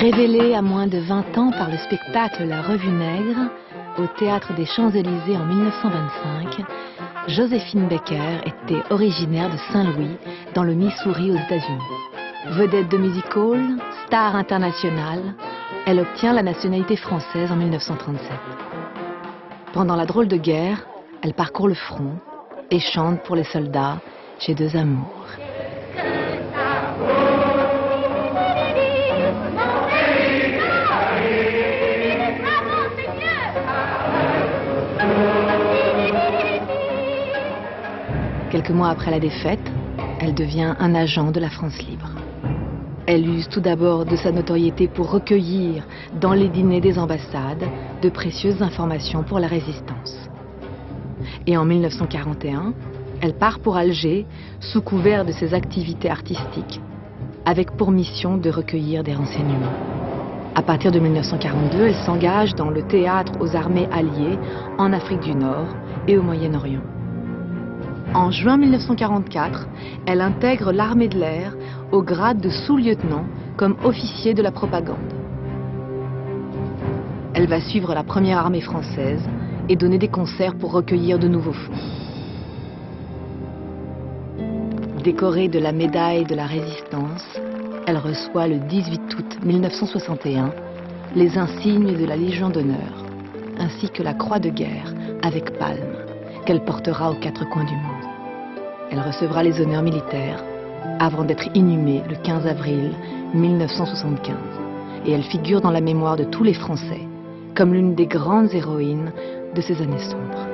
Révélée à moins de 20 ans par le spectacle La Revue Nègre, au Théâtre des Champs-Élysées en 1925, Joséphine Baker était originaire de Saint-Louis, dans le Missouri aux États-Unis. Vedette de music-hall, star internationale, elle obtient la nationalité française en 1937. Pendant la drôle de guerre, elle parcourt le front et chante pour les soldats « J'ai deux amours ». Quelques mois après la défaite, elle devient un agent de la France libre. Elle use tout d'abord de sa notoriété pour recueillir, dans les dîners des ambassades, de précieuses informations pour la résistance. Et en 1941, elle part pour Alger, sous couvert de ses activités artistiques, avec pour mission de recueillir des renseignements. À partir de 1942, elle s'engage dans le théâtre aux armées alliées, en Afrique du Nord et au Moyen-Orient. En juin 1944, elle intègre l'armée de l'air au grade de sous-lieutenant comme officier de la propagande. Elle va suivre la première armée française et donner des concerts pour recueillir de nouveaux fonds. Décorée de la médaille de la Résistance, elle reçoit le 18 août 1961 les insignes de la Légion d'honneur, ainsi que la Croix de guerre avec palme, qu'elle portera aux quatre coins du monde. Elle recevra les honneurs militaires avant d'être inhumée le 15 avril 1975. Et elle figure dans la mémoire de tous les Français comme l'une des grandes héroïnes de ces années sombres.